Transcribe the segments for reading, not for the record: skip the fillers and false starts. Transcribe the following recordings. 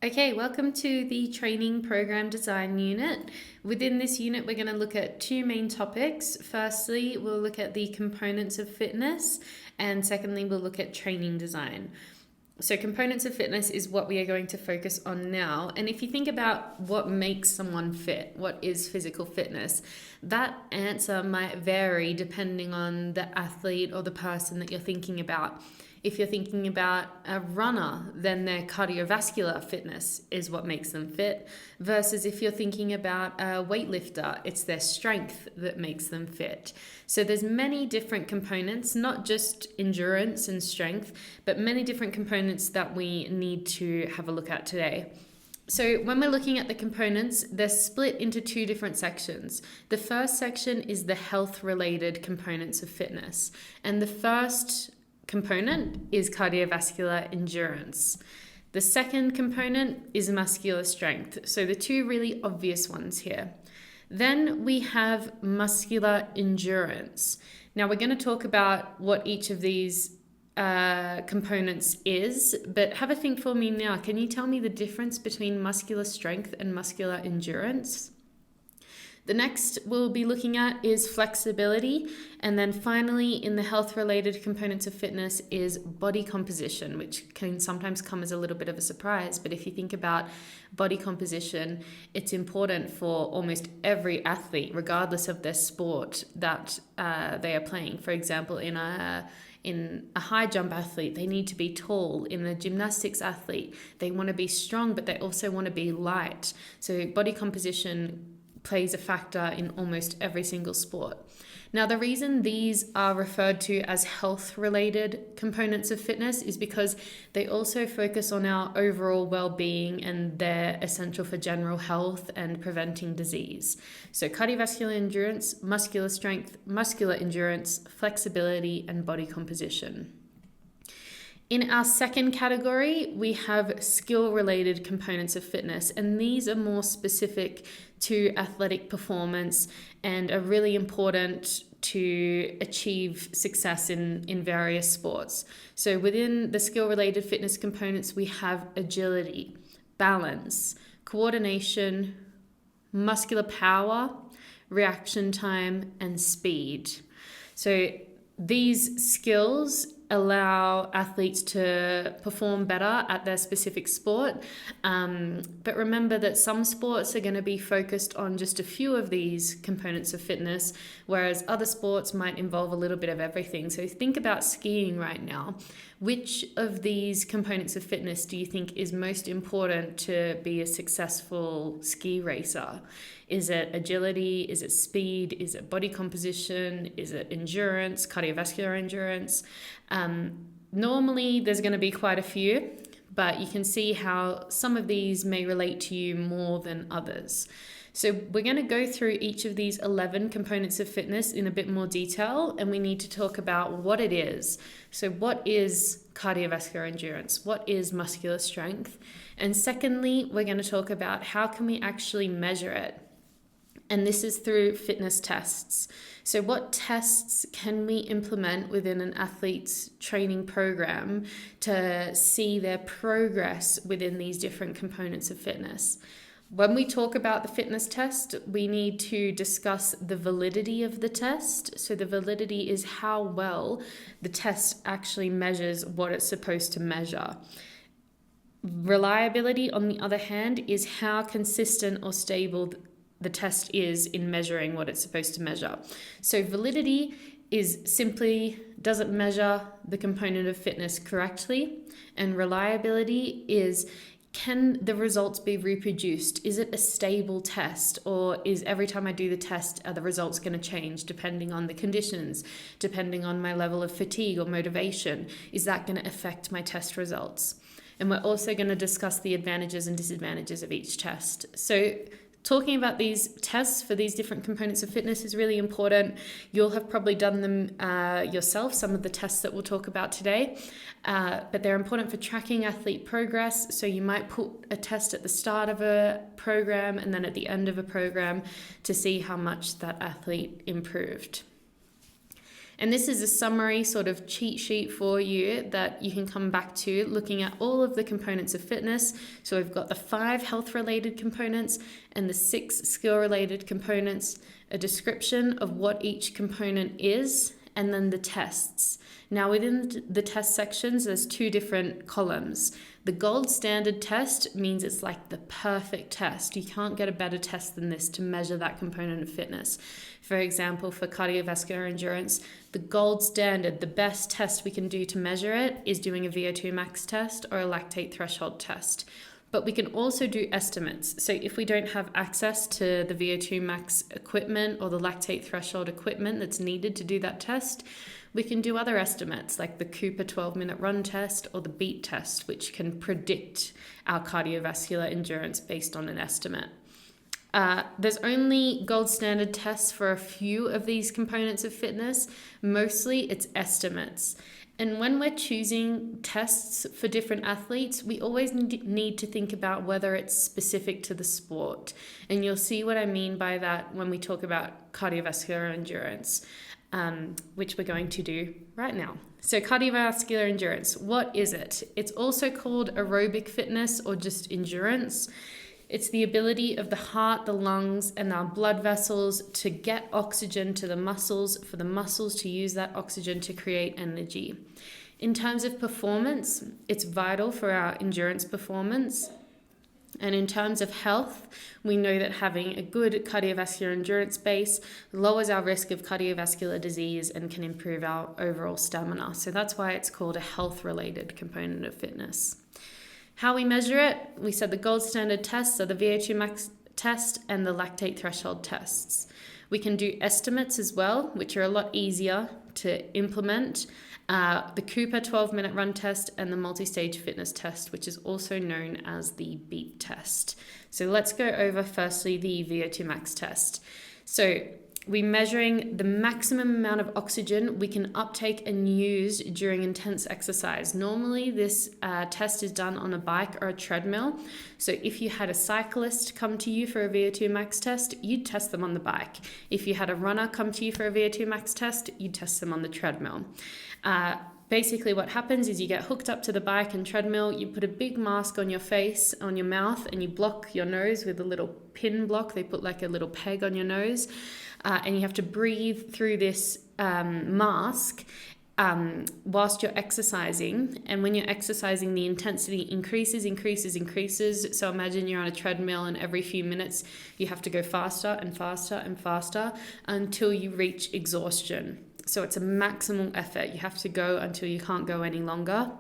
Okay, welcome to the Training Program Design unit. Within this unit, we're going to look at two main topics. Firstly, we'll look at the components of fitness, and secondly, we'll look at training design. So components of fitness is what we are going to focus on now. And if you think about what makes someone fit, what is physical fitness, that answer might vary depending on the athlete or the person that you're thinking about. If you're thinking about a runner, then their cardiovascular fitness is what makes them fit, versus if you're thinking about a weightlifter, it's their strength that makes them fit. So there's many different components, not just endurance and strength, but many different components that we need to have a look at today. So when we're looking at the components, they're split into two different sections. The first section is the health-related components of fitness, and the first component is cardiovascular endurance. The second component is muscular strength. So the two really obvious ones here. Then we have muscular endurance. Now we're going to talk about what each of these components is, but have a think for me now. Can you tell me the difference between muscular strength and muscular endurance? The next we'll be looking at is flexibility, and then finally in the health-related components of fitness is body composition, which can sometimes come as a little bit of a surprise, but if you think about body composition, it's important for almost every athlete, regardless of their sport that they are playing. For example, in a high jump athlete, they need to be tall. In a gymnastics athlete, they want to be strong, but they also want to be light. So body composition plays a factor in almost every single sport. Now, the reason these are referred to as health-related components of fitness is because they also focus on our overall well-being, and they're essential for general health and preventing disease. So cardiovascular endurance, muscular strength, muscular endurance, flexibility, and body composition. In our second category, we have skill-related components of fitness, and these are more specific to athletic performance and are really important to achieve success in various sports. So within the skill-related fitness components, we have agility, balance, coordination, muscular power, reaction time, and speed. So these skills allow athletes to perform better at their specific sport. But remember that some sports are going to be focused on just a few of these components of fitness, whereas other sports might involve a little bit of everything. So think about skiing right now. Which of these components of fitness do you think is most important to be a successful ski racer? Is it agility? Is it speed? Is it body composition? Is it endurance, cardiovascular endurance? Normally, there's going to be quite a few, but you can see how some of these may relate to you more than others. So we're going to go through each of these 11 components of fitness in a bit more detail, and we need to talk about what it is. So what is cardiovascular endurance? What is muscular strength? And secondly, we're going to talk about how can we actually measure it? And this is through fitness tests. So what tests can we implement within an athlete's training program to see their progress within these different components of fitness? When we talk about the fitness test, we need to discuss the validity of the test. So the validity is how well the test actually measures what it's supposed to measure. Reliability, on the other hand, is how consistent or stable the test is in measuring what it's supposed to measure. So validity is simply, does it measure the component of fitness correctly? And reliability is, can the results be reproduced? Is it a stable test, or is every time I do the test, are the results going to change depending on the conditions, depending on my level of fatigue or motivation? Is that going to affect my test results? And we're also going to discuss the advantages and disadvantages of each test. So talking about these tests for these different components of fitness is really important. You'll have probably done them yourself, some of the tests that we'll talk about today, but they're important for tracking athlete progress. So you might put a test at the start of a program and then at the end of a program to see how much that athlete improved. And this is a summary sort of cheat sheet for you that you can come back to looking at all of the components of fitness. So we've got the 5 health-related components and the 6 skill-related components, a description of what each component is, and then the tests. Now within the test sections, there's 2 different columns. The gold standard test means it's like the perfect test. You can't get a better test than this to measure that component of fitness. For example, for cardiovascular endurance, the gold standard, the best test we can do to measure it is doing a VO2 max test or a lactate threshold test. But we can also do estimates. So if we don't have access to the VO2 max equipment or the lactate threshold equipment that's needed to do that test, we can do other estimates like the Cooper 12-minute run test or the beat test, which can predict our cardiovascular endurance based on an estimate. There's only gold standard tests for a few of these components of fitness. Mostly it's estimates. And when we're choosing tests for different athletes, we always need to think about whether it's specific to the sport. And you'll see what I mean by that when we talk about cardiovascular endurance, which we're going to do right now. So cardiovascular endurance, what is it? It's also called aerobic fitness or just endurance. It's the ability of the heart, the lungs, and our blood vessels to get oxygen to the muscles, for the muscles to use that oxygen to create energy. In terms of performance, it's vital for our endurance performance. And in terms of health, we know that having a good cardiovascular endurance base lowers our risk of cardiovascular disease and can improve our overall stamina. So that's why it's called a health-related component of fitness. How we measure it, we said the gold standard tests are the VO2 max test and the lactate threshold tests. We can do estimates as well, which are a lot easier to implement. The Cooper 12-minute run test and the multi-stage fitness test, which is also known as the beat test. So let's go over firstly the VO2 max test. So we're measuring the maximum amount of oxygen we can uptake and use during intense exercise. Normally, this test is done on a bike or a treadmill. So if you had a cyclist come to you for a VO2 max test, you'd test them on the bike. If you had a runner come to you for a VO2 max test, you'd test them on the treadmill. Basically what happens is you get hooked up to the bike and treadmill, you put a big mask on your face, on your mouth, and you block your nose with a little pin block. They put like a little peg on your nose, and you have to breathe through this mask whilst you're exercising. And when you're exercising, the intensity increases. So imagine you're on a treadmill and every few minutes you have to go faster and faster until you reach exhaustion. So it's a maximal effort. You have to go until you can't go any longer.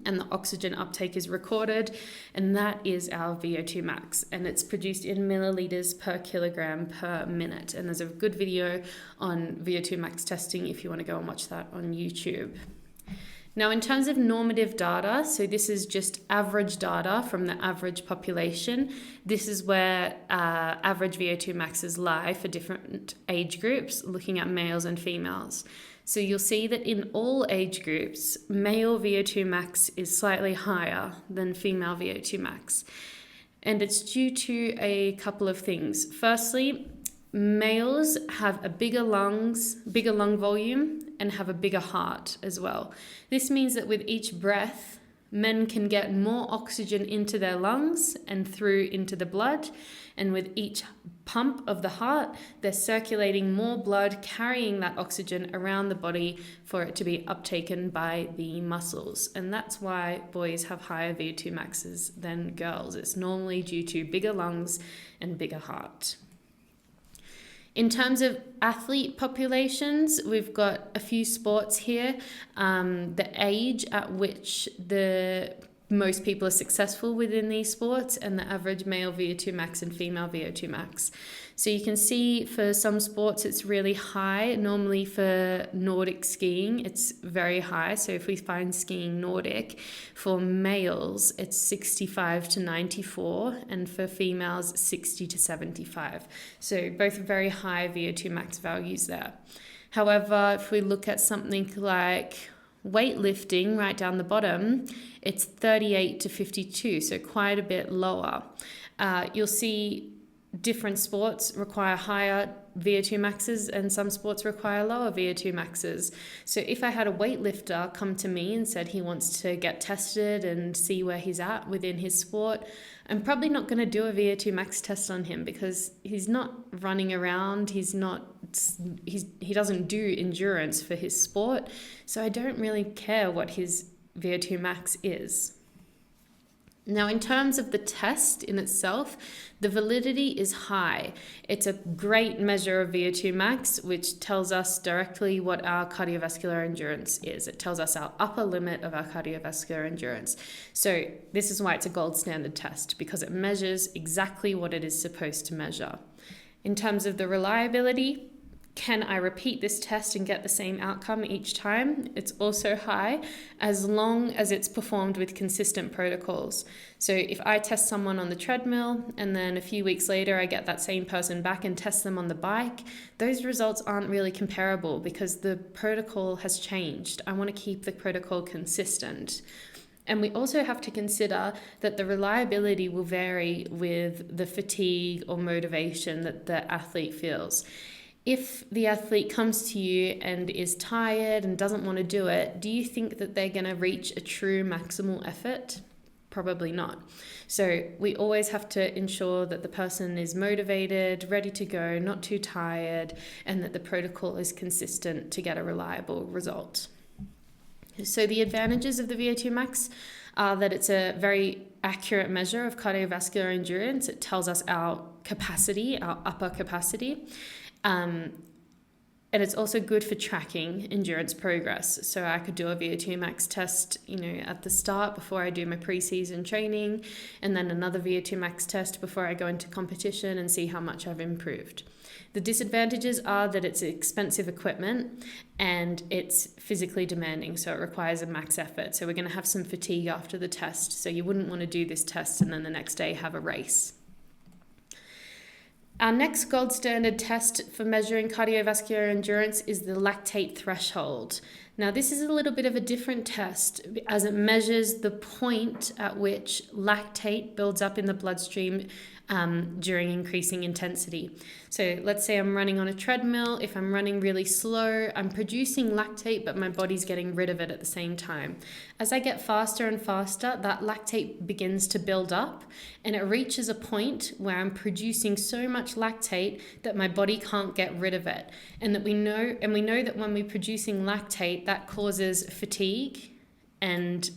And the oxygen uptake is recorded, and that is our VO2 max. And it's produced in milliliters per kilogram per minute. And there's a good video on VO2 max testing if you want to go and watch that on YouTube. Now, in terms of normative data, so this is just average data from the average population. This is where average VO2 maxes lie for different age groups, looking at males and females. So you'll see that in all age groups, male VO2 max is slightly higher than female VO2 max. And it's due to a couple of things. Firstly, males have a bigger lung volume and have a bigger heart as well. This means that with each breath, men can get more oxygen into their lungs and through into the blood. And with each pump of the heart, they're circulating more blood, carrying that oxygen around the body for it to be uptaken by the muscles. And that's why boys have higher VO2 maxes than girls. It's normally due to bigger lungs and bigger heart. In terms of athlete populations, we've got a few sports here. The age at which most people are successful within these sports, and the average male VO2 max and female VO2 max. So you can see for some sports it's really high. Normally for Nordic skiing it's very high. So if we find skiing Nordic, for males it's 65 to 94 and for females 60 to 75. So both very high VO2 max values there. However, if we look at something like weightlifting right down the bottom, it's 38 to 52, so quite a bit lower. You'll see different sports require higher VO2 maxes and some sports require lower VO2 maxes. So if I had a weightlifter come to me and said he wants to get tested and see where he's at within his sport, I'm probably not going to do a VO2 max test on him because he's not running around, he doesn't do endurance for his sport. So I don't really care what his VO2 max is. Now, in terms of the test in itself, the validity is high. It's a great measure of VO2 max, which tells us directly what our cardiovascular endurance is. It tells us our upper limit of our cardiovascular endurance. So this is why it's a gold standard test, because it measures exactly what it is supposed to measure. In terms of the reliability, can I repeat this test and get the same outcome each time? It's also high, as long as it's performed with consistent protocols. So if I test someone on the treadmill and then a few weeks later I get that same person back and test them on the bike, those results aren't really comparable because the protocol has changed. I want to keep the protocol consistent. And we also have to consider that the reliability will vary with the fatigue or motivation that the athlete feels. If the athlete comes to you and is tired and doesn't want to do it, do you think that they're going to reach a true maximal effort? Probably not. So we always have to ensure that the person is motivated, ready to go, not too tired, and that the protocol is consistent to get a reliable result. So the advantages of the VO2 max are that it's a very accurate measure of cardiovascular endurance. It tells us our capacity, our upper capacity. And it's also good for tracking endurance progress. So I could do a VO2 max test, at the start before I do my pre-season training, and then another VO2 max test before I go into competition and see how much I've improved. The disadvantages are that it's expensive equipment and it's physically demanding, so it requires a max effort. So we're going to have some fatigue after the test. So you wouldn't want to do this test and then the next day have a race. Our next gold standard test for measuring cardiovascular endurance is the lactate threshold. Now, this is a little bit of a different test as it measures the point at which lactate builds up in the bloodstream during increasing intensity. So let's say I'm running on a treadmill. If I'm running really slow, I'm producing lactate, but my body's getting rid of it at the same time. As I get faster and faster, that lactate begins to build up and it reaches a point where I'm producing so much lactate that my body can't get rid of it. And we know that when we're producing lactate, that causes fatigue and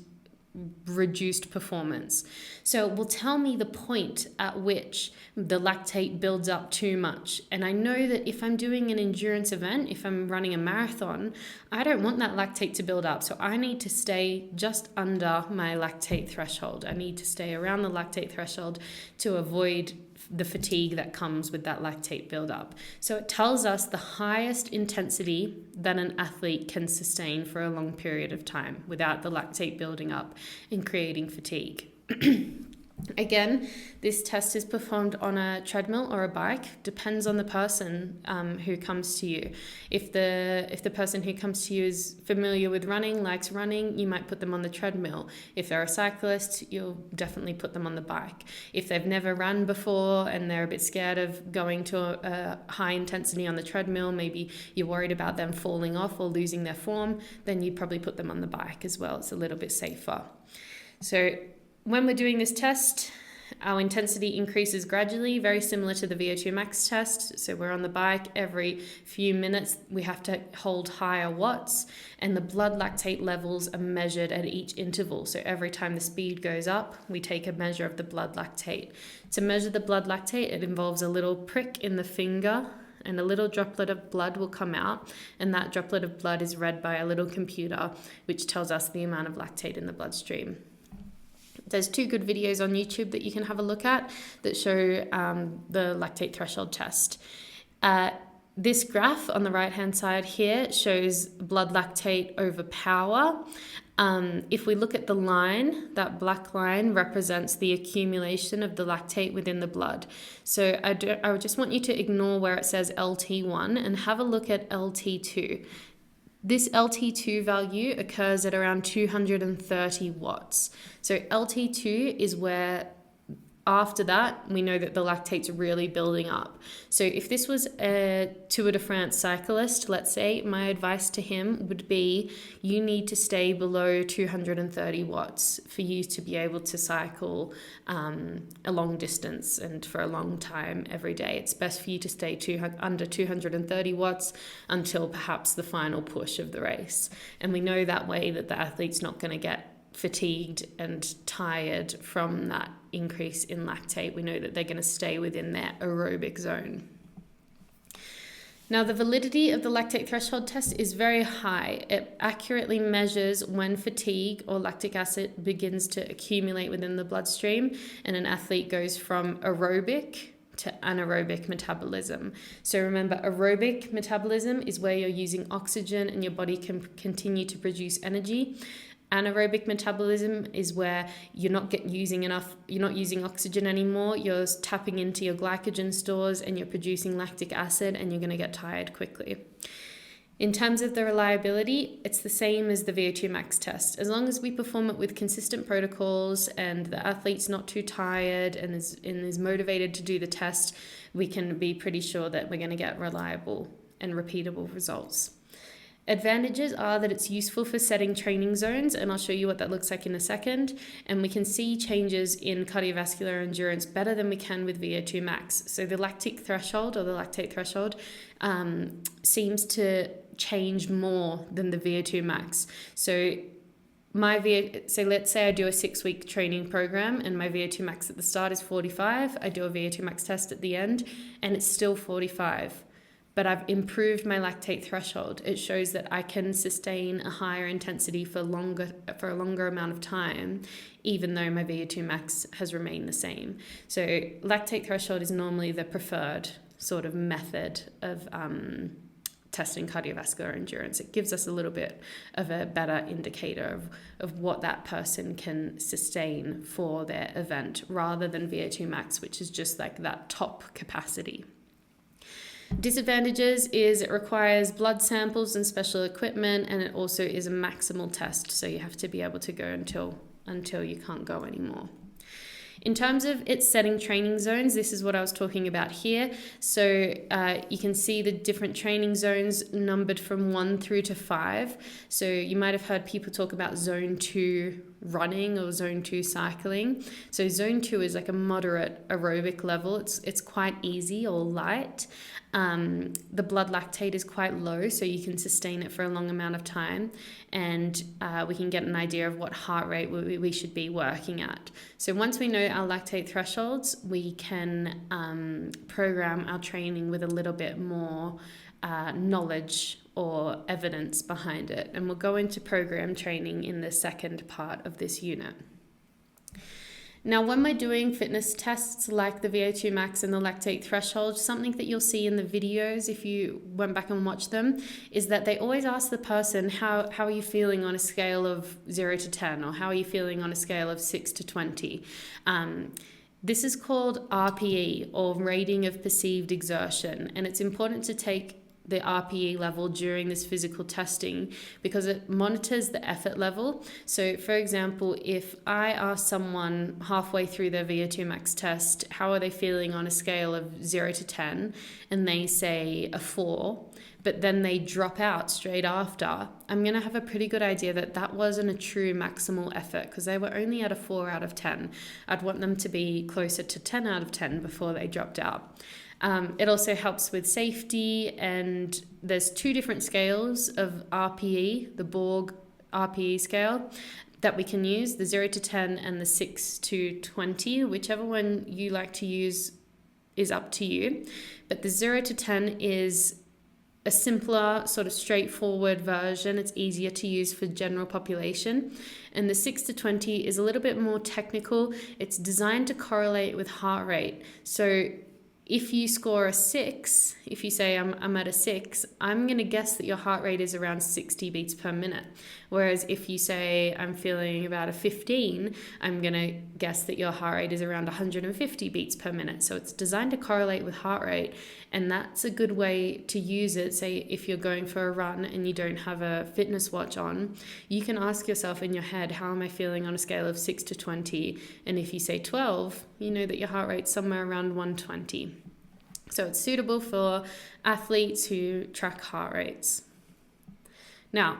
reduced performance. So it will tell me the point at which the lactate builds up too much. And I know that if I'm doing an endurance event, if I'm running a marathon, I don't want that lactate to build up. So I need to stay just under my lactate threshold. I need to stay around the lactate threshold to avoid the fatigue that comes with that lactate buildup. So it tells us the highest intensity that an athlete can sustain for a long period of time without the lactate building up and creating fatigue. Again, this test is performed on a treadmill or a bike. Depends on the person who comes to you. If the person who comes to you is familiar with running, likes running, you might put them on the treadmill. If they're a cyclist, you'll definitely put them on the bike. If they've never run before and they're a bit scared of going to a high intensity on the treadmill, maybe you're worried about them falling off or losing their form, then you probably put them on the bike as well. It's a little bit safer. So when we're doing this test, our intensity increases gradually, very similar to the VO2 max test. So we're on the bike every few minutes, we have to hold higher watts, and the blood lactate levels are measured at each interval. So every time the speed goes up, we take a measure of the blood lactate. To measure the blood lactate, it involves a little prick in the finger, and a little droplet of blood will come out, and that droplet of blood is read by a little computer, which tells us the amount of lactate in the bloodstream. There's 2 good videos on YouTube that you can have a look at that show the lactate threshold test. This graph on the right-hand side here shows blood lactate over power. If we look at the line, that black line represents the accumulation of the lactate within the blood. So I just want you to ignore where it says LT1 and have a look at LT2. This LT2 value occurs at around 230 watts. So LT2 is where after that, we know that the lactate's really building up. So if this was a Tour de France cyclist, let's say, my advice to him would be you need to stay below 230 watts for you to be able to cycle a long distance and for a long time every day. It's best for you to stay under 230 watts until perhaps the final push of the race. And we know that way that the athlete's not going to get fatigued and tired from that increase in lactate. We know that they're going to stay within their aerobic zone. Now, the validity of the lactate threshold test is very high. It accurately measures when fatigue or lactic acid begins to accumulate within the bloodstream and an athlete goes from aerobic to anaerobic metabolism. So remember, aerobic metabolism is where you're using oxygen and your body can continue to produce energy. Anaerobic metabolism is where you're not using oxygen anymore, you're tapping into your glycogen stores and you're producing lactic acid and you're going to get tired quickly. In terms of the reliability, it's the same as the VO2 max test. As long as we perform it with consistent protocols and the athlete's not too tired and is motivated to do the test, we can be pretty sure that we're going to get reliable and repeatable results. Advantages are that it's useful for setting training zones, and I'll show you what that looks like in a second. And we can see changes in cardiovascular endurance better than we can with VO2 max. So the lactic threshold or the lactate threshold seems to change more than the VO2 max. So let's say I do a 6-week training program and my VO2 max at the start is 45. I do a VO2 max test at the end and it's still 45. But I've improved my lactate threshold. It shows that I can sustain a higher intensity for a longer amount of time, even though my VO2 max has remained the same. So lactate threshold is normally the preferred sort of method of testing cardiovascular endurance. It gives us a little bit of a better indicator of what that person can sustain for their event, rather than VO2 max, which is just like that top capacity. Disadvantages is it requires blood samples and special equipment, and it also is a maximal test, so you have to be able to go until you can't go anymore. In terms of its setting training zones, this is what I was talking about here. So you can see the different training zones numbered from 1 through to 5. So you might have heard people talk about zone 2 running or zone 2 cycling. So zone 2 is like a moderate aerobic level. It's quite easy or light. The blood lactate is quite low, so you can sustain it for a long amount of time, and we can get an idea of what heart rate we should be working at. So once we know our lactate thresholds, we can program our training with a little bit more knowledge or evidence behind it, and we'll go into program training in the second part of this unit. Now, when we're doing fitness tests like the VO2 max and the lactate threshold, something that you'll see in the videos if you went back and watched them is that they always ask the person, how are you feeling on a scale of 0 to 10, or how are you feeling on a scale of 6 to 20? This is called RPE, or rating of perceived exertion, and it's important to take the RPE level during this physical testing because it monitors the effort level. So for example, if I ask someone halfway through their VO2 max test, how are they feeling on a scale of 0 to 10, and they say a 4, but then they drop out straight after, I'm going to have a pretty good idea that that wasn't a true maximal effort because they were only at a 4 out of 10. I'd want them to be closer to 10 out of 10 before they dropped out. It also helps with safety, and there's 2 different scales of RPE, the Borg RPE scale that we can use, the 0 to 10 and the 6 to 20, whichever one you like to use is up to you. But the 0 to 10 is a simpler, sort of straightforward version. It's easier to use for general population. And the 6 to 20 is a little bit more technical. It's designed to correlate with heart rate. So If you score a 6, if you say I'm at a 6, I'm going to guess that your heart rate is around 60 beats per minute. Whereas if you say I'm feeling about a 15, I'm going to guess that your heart rate is around 150 beats per minute. So it's designed to correlate with heart rate, and that's a good way to use it. Say if you're going for a run and you don't have a fitness watch on, you can ask yourself in your head, how am I feeling on a scale of 6 to 20? And if you say 12, you know that your heart rate's somewhere around 120. So it's suitable for athletes who track heart rates. Now,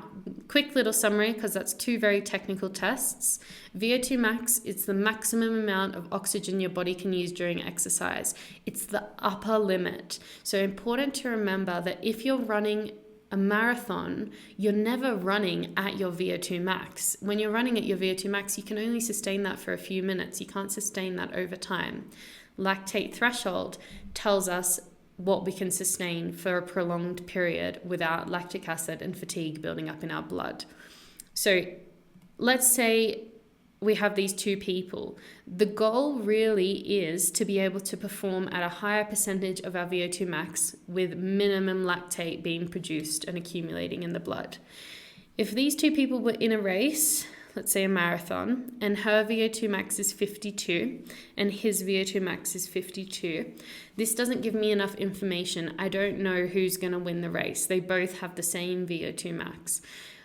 quick little summary, because that's 2 very technical tests. VO2 max, it's the maximum amount of oxygen your body can use during exercise. It's the upper limit. So important to remember that if you're running a marathon, you're never running at your VO2 max. When you're running at your VO2 max, you can only sustain that for a few minutes. You can't sustain that over time. Lactate threshold tells us what we can sustain for a prolonged period without lactic acid and fatigue building up in our blood. So let's say we have these 2 people. The goal really is to be able to perform at a higher percentage of our VO2 max with minimum lactate being produced and accumulating in the blood. If these 2 people were in a race, let's say a marathon, and her VO2 max is 52 and his VO2 max is 52, this doesn't give me enough information. I don't know who's going to win the race. They both have the same VO2 max.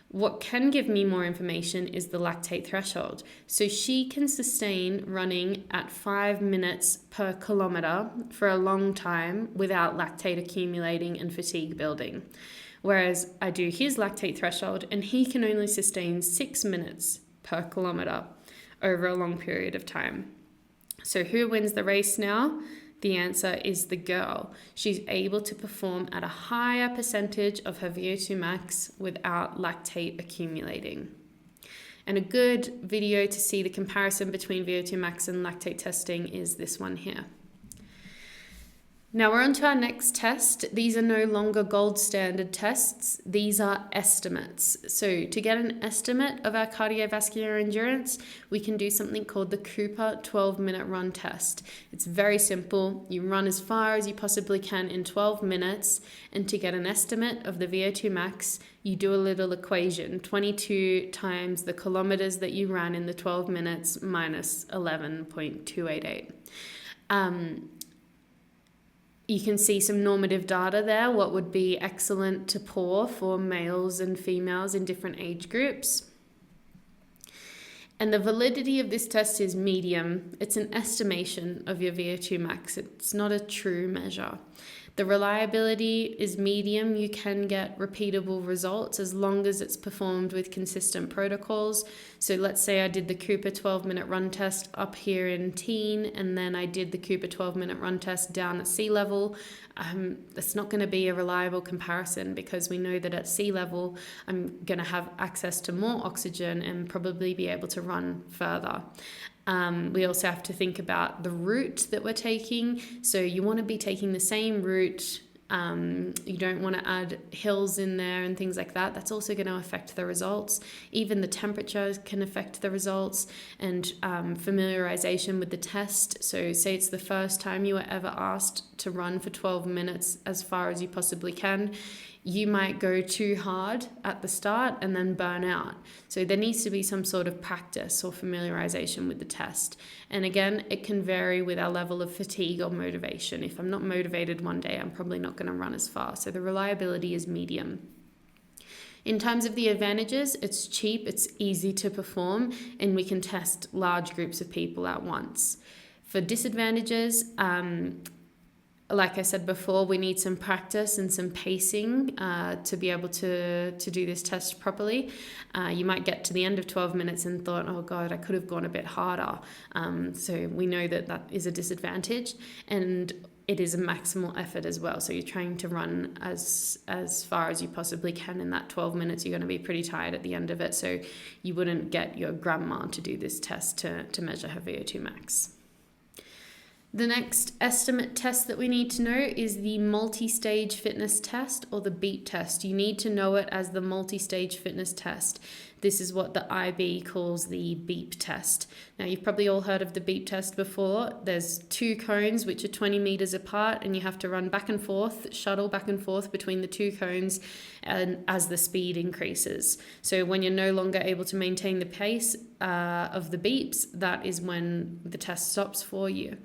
What can give me more information is the lactate threshold. So she can sustain running at 5 minutes per kilometer for a long time without lactate accumulating and fatigue building. Whereas I do his lactate threshold and he can only sustain 6 minutes per kilometer over a long period of time. So who wins the race now? The answer is the girl. She's able to perform at a higher percentage of her VO2 max without lactate accumulating. And a good video to see the comparison between VO2 max and lactate testing is this one here. Now we're on to our next test. These are no longer gold standard tests. These are estimates. So to get an estimate of our cardiovascular endurance, we can do something called the Cooper 12-minute run test. It's very simple. You run as far as you possibly can in 12 minutes, and to get an estimate of the VO2 max, you do a little equation, 22 times the kilometers that you ran in the 12 minutes minus 11.288. You can see some normative data there, what would be excellent to poor for males and females in different age groups. And the validity of this test is medium. It's an estimation of your VO2 max. It's not a true measure. The reliability is medium. You can get repeatable results as long as it's performed with consistent protocols. So let's say I did the Cooper 12-minute run test up here in teen, and then I did the Cooper 12-minute run test down at sea level. That's not going to be a reliable comparison because we know that at sea level, I'm going to have access to more oxygen and probably be able to run further. We also have to think about the route that we're taking. So you want to be taking the same route. You don't want to add hills in there and things like that. That's also going to affect the results. Even the temperature can affect the results, and familiarization with the test. So say it's the first time you were ever asked to run for 12 minutes as far as you possibly can. You might go too hard at the start and then burn out. So there needs to be some sort of practice or familiarization with the test. And again, it can vary with our level of fatigue or motivation. If I'm not motivated one day, I'm probably not going to run as far. So the reliability is medium. In terms of the advantages, it's cheap, it's easy to perform, and we can test large groups of people at once. For disadvantages, like I said before, we need some practice and some pacing to be able to do this test properly. You might get to the end of 12 minutes and thought, oh God, I could have gone a bit harder. So we know that that is a disadvantage, and it is a maximal effort as well. So you're trying to run as far as you possibly can in that 12 minutes. You're going to be pretty tired at the end of it. So you wouldn't get your grandma to do this test to measure her VO2 max. The next estimate test that we need to know is the multi-stage fitness test, or the BEAT test. You need to know it as the multi-stage fitness test. This is what the IB calls the beep test. Now, you've probably all heard of the beep test before. There's 2 cones which are 20 meters apart, and you have to run back and forth, shuttle back and forth between the 2 cones, and as the speed increases. So when you're no longer able to maintain the pace of the beeps, that is when the test stops for you.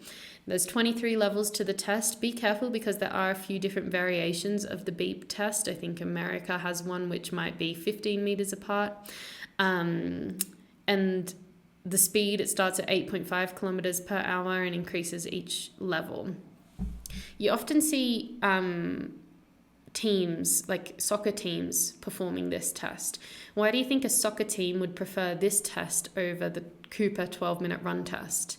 There's 23 levels to the test. Be careful because there are a few different variations of the beep test. I think America has one which might be 15 meters apart. And the speed, it starts at 8.5 kilometers per hour and increases each level. You often see teams, like soccer teams, performing this test. Why do you think a soccer team would prefer this test over the Cooper 12-minute run test?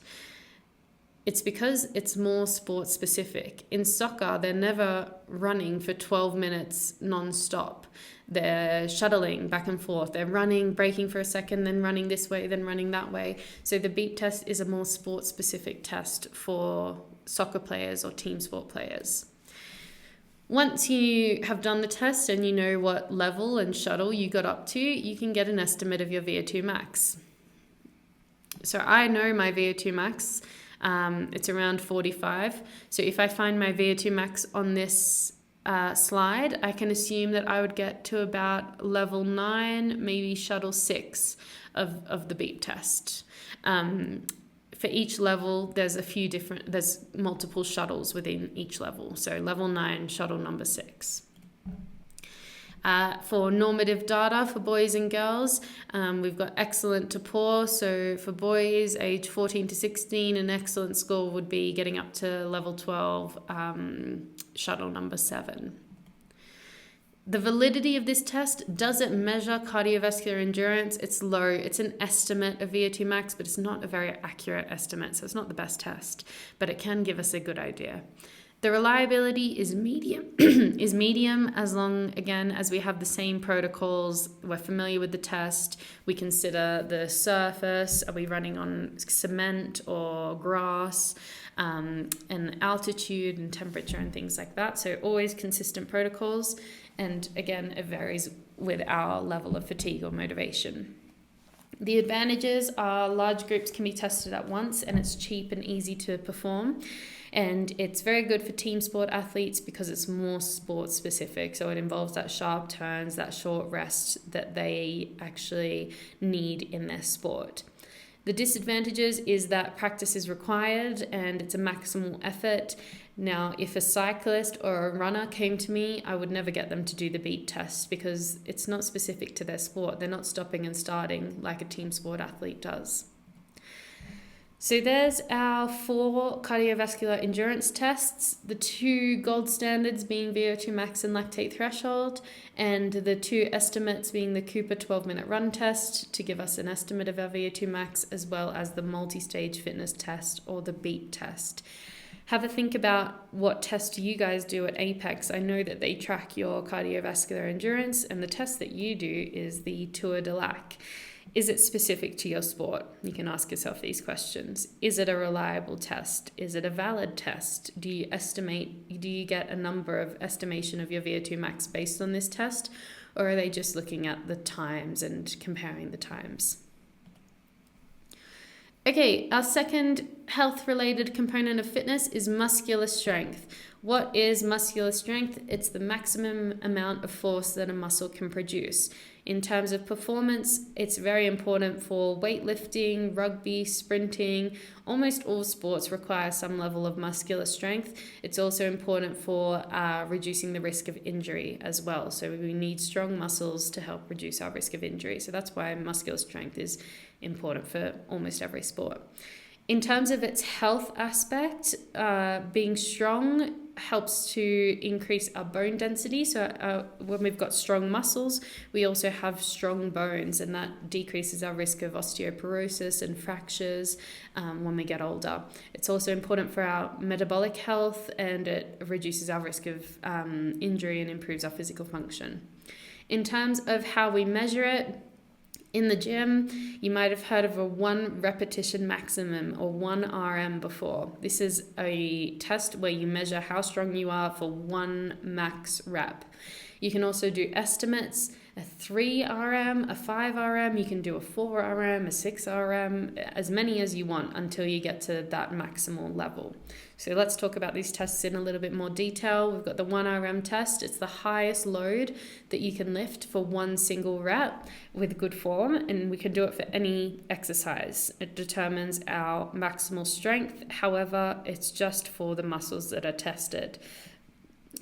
It's because it's more sport specific. In soccer, they're never running for 12 minutes non-stop. They're shuttling back and forth. They're running, breaking for a second, then running this way, then running that way. So the beep test is a more sport specific test for soccer players or team sport players. Once you have done the test and you know what level and shuttle you got up to, you can get an estimate of your VO2 max. So I know my VO2 max. It's around 45. So if I find my VO2 max on this slide, I can assume that I would get to about level 9, maybe shuttle 6 of the beep test. For each level, there's multiple shuttles within each level. So level 9, shuttle number 6. For normative data for boys and girls, we've got excellent to poor. So for boys age 14 to 16, an excellent score would be getting up to level 12, shuttle number 7. The validity of this test, does it measure cardiovascular endurance? It's low. It's an estimate of VO2 max, but it's not a very accurate estimate. So it's not the best test, but it can give us a good idea. The reliability is medium, as long, again, as we have the same protocols, we're familiar with the test, we consider the surface, are we running on cement or grass, and altitude and temperature and things like that. So always consistent protocols, and again, it varies with our level of fatigue or motivation. The advantages are large groups can be tested at once, and it's cheap and easy to perform. And it's very good for team sport athletes because it's more sport specific. So it involves that sharp turns, that short rest that they actually need in their sport. The disadvantages is that practice is required and it's a maximal effort. Now, if a cyclist or a runner came to me, I would never get them to do the beep test because it's not specific to their sport. They're not stopping and starting like a team sport athlete does. So there's our 4 cardiovascular endurance tests, the 2 gold standards being VO2 max and lactate threshold, and the 2 estimates being the Cooper 12-minute run test to give us an estimate of our VO2 max, as well as the multi-stage fitness test or the beep test. Have a think about what test you guys do at Apex. I know that they track your cardiovascular endurance, and the test that you do is the Tour de Lac. Is it specific to your sport? You can ask yourself these questions. Is it a reliable test? Is it a valid test? Do you get a number of estimation of your VO2 max based on this test? Or are they just looking at the times and comparing the times? Okay, our second health-related component of fitness is muscular strength. What is muscular strength? It's the maximum amount of force that a muscle can produce. In terms of performance, it's very important for weightlifting, rugby, sprinting. Almost all sports require some level of muscular strength. It's also important for reducing the risk of injury as well. So we need strong muscles to help reduce our risk of injury. So that's why muscular strength is important for almost every sport. In terms of its health aspect, being strong helps to increase our bone density. So when we've got strong muscles, we also have strong bones, and that decreases our risk of osteoporosis and fractures when we get older. It's also important for our metabolic health, and it reduces our risk of injury and improves our physical function. In terms of how we measure it, in the gym, you might have heard of a 1 repetition maximum or 1 RM before. This is a test where you measure how strong you are for 1 max rep. You can also do estimates. a 3 RM, a 5 RM, you can do a 4 RM, a 6 RM, as many as you want until you get to that maximal level. So let's talk about these tests in a little bit more detail. We've got the 1 RM test. It's the highest load that you can lift for one single rep with good form, and we can do it for any exercise. It determines our maximal strength. However, it's just for the muscles that are tested.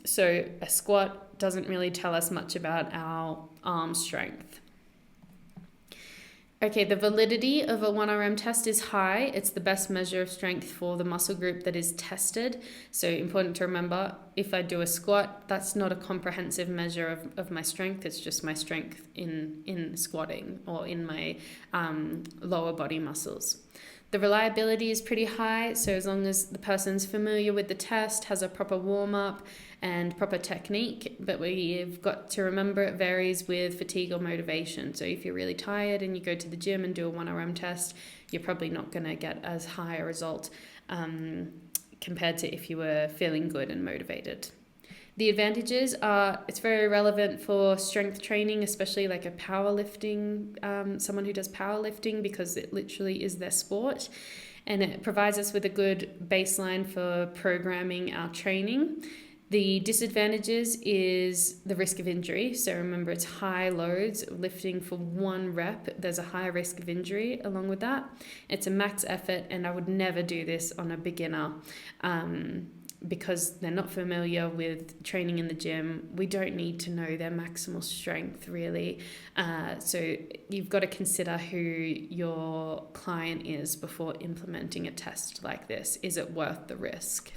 So a squat doesn't really tell us much about our arm strength. Okay, the validity of a 1 RM test is high. It's the best measure of strength for the muscle group that is tested. So important to remember, if I do a squat, that's not a comprehensive measure of my strength. It's just my strength in squatting or in my lower body muscles. The reliability is pretty high, so as long as the person's familiar with the test, has a proper warm-up and proper technique, but we've got to remember it varies with fatigue or motivation. So if you're really tired and you go to the gym and do a 1 RM test, you're probably not going to get as high a result compared to if you were feeling good and motivated. The advantages are it's very relevant for strength training, especially like a powerlifting, someone who does powerlifting, because it literally is their sport. And it provides us with a good baseline for programming our training. The disadvantages is the risk of injury. So remember, it's high loads, lifting for 1 rep. There's a high risk of injury along with that. It's a max effort, and I would never do this on a beginner. Because they're not familiar with training in the gym. We don't need to know their maximal strength, really. So you've got to consider who your client is before implementing a test like this. Is it worth the risk?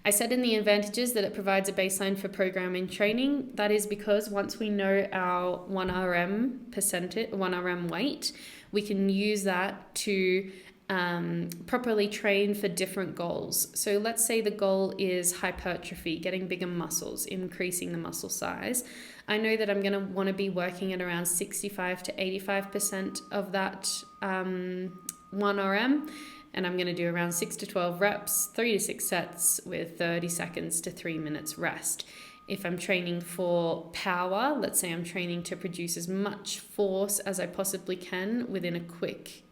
I said in the advantages that it provides a baseline for programming training. That is because once we know our 1 RM percentage, 1 RM weight, we can use that to properly train for different goals. So let's say the goal is hypertrophy, getting bigger muscles, increasing the muscle size. I know that I'm going to want to be working at around 65 to 85% of that 1 RM, and I'm going to do around 6 to 12 reps, 3 to 6 sets with 30 seconds to 3 minutes rest. If I'm training for power, let's say I'm training to produce as much force as I possibly can within a quick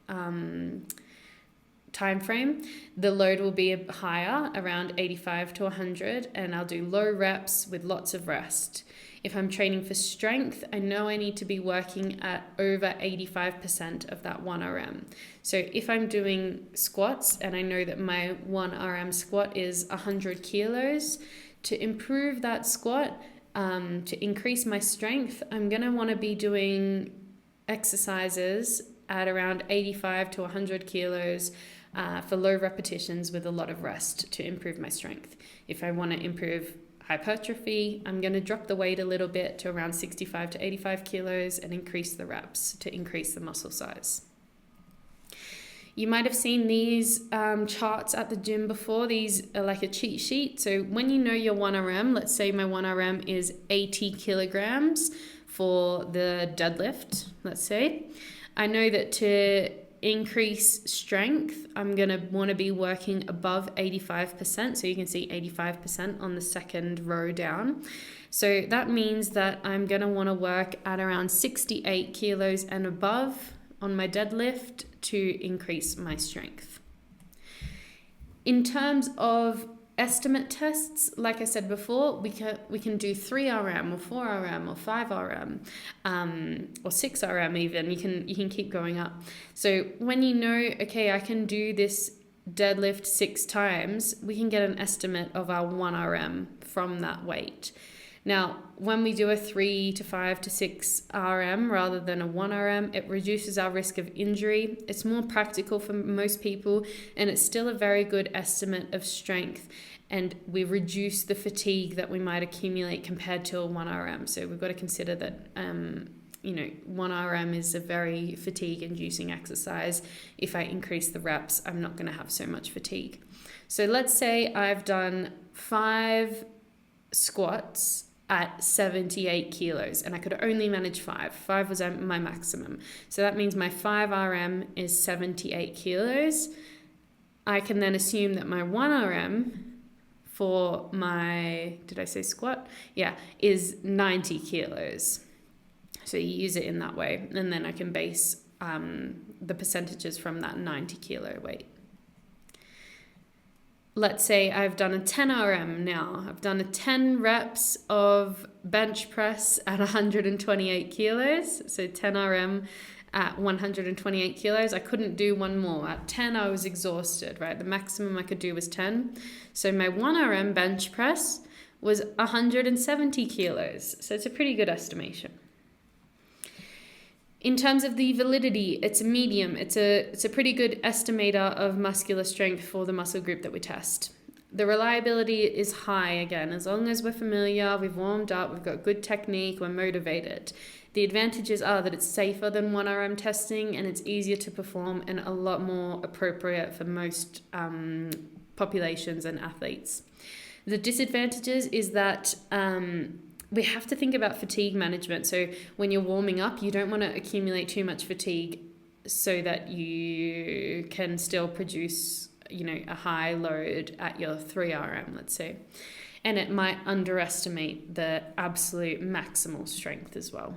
time frame, the load will be higher, around 85 to 100, and I'll do low reps with lots of rest. If I'm training for strength, I know I need to be working at over 85% of that 1 RM. So if I'm doing squats and I know that my 1 RM squat is 100 kilos, to improve that squat, to increase my strength, I'm going to want to be doing exercises at around 85 to 100 kilos for low repetitions with a lot of rest to improve my strength. If I want to improve hypertrophy, I'm going to drop the weight a little bit to around 65 to 85 kilos and increase the reps to increase the muscle size. You might have seen these charts at the gym before. These are like a cheat sheet. So when you know your 1 RM, let's say my 1 RM is 80 kilograms for the deadlift, let's say. I know that to increase strength, I'm going to want to be working above 85%. So you can see 85% on the second row down. So that means that I'm going to want to work at around 68 kilos and above on my deadlift to increase my strength. In terms of estimate tests, like I said before, we can do 3 RM or 4 RM or 5 RM or 6 RM even. You can keep going up. So when you know, okay, I can do this deadlift 6 times, we can get an estimate of our 1 RM from that weight. Now, when we do a 3 to 5 to 6 RM rather than a 1 RM, it reduces our risk of injury. It's more practical for most people, and it's still a very good estimate of strength. And we reduce the fatigue that we might accumulate compared to a 1 RM. So we've got to consider that 1 RM is a very fatigue-inducing exercise. If I increase the reps, I'm not going to have so much fatigue. So let's say I've done 5 squats at 78 kilos, and I could only manage 5. 5 was my maximum. So that means my 5 RM is 78 kilos. I can then assume that my 1 RM for my, did I say squat? Yeah, is 90 kilos. So you use it in that way, and then I can base the percentages from that 90 kilo weight. Let's say I've done a 10 RM now. I've done a 10 reps of bench press at 128 kilos. So 10 RM at 128 kilos. I couldn't do one more. At 10, I was exhausted, right? The maximum I could do was 10. So my 1 RM bench press was 170 kilos. So it's a pretty good estimation. In terms of the validity, it's a medium. It's a pretty good estimator of muscular strength for the muscle group that we test. The reliability is high, again, as long as we're familiar, we've warmed up, we've got good technique, we're motivated. The advantages are that it's safer than 1 RM testing, and it's easier to perform and a lot more appropriate for most populations and athletes. The disadvantages is that we have to think about fatigue management. So when you're warming up, you don't want to accumulate too much fatigue so that you can still produce, a high load at your 3 RM, let's say. And it might underestimate the absolute maximal strength as well.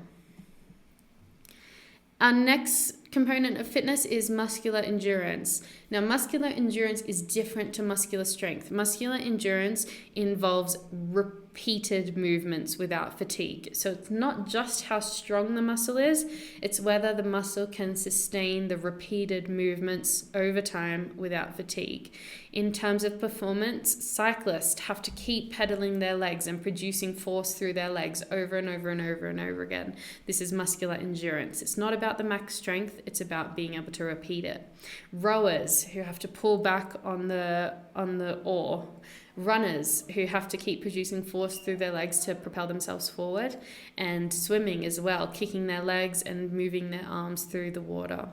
Our next component of fitness is muscular endurance. Now, muscular endurance is different to muscular strength. Muscular endurance involves repeated movements without fatigue. So it's not just how strong the muscle is, it's whether the muscle can sustain the repeated movements over time without fatigue. In terms of performance, cyclists have to keep pedaling their legs and producing force through their legs over and over and over and over again. This is muscular endurance. It's not about the max strength, it's about being able to repeat it. Rowers who have to pull back on the oar. Runners who have to keep producing force through their legs to propel themselves forward, and swimming as well, kicking their legs and moving their arms through the water.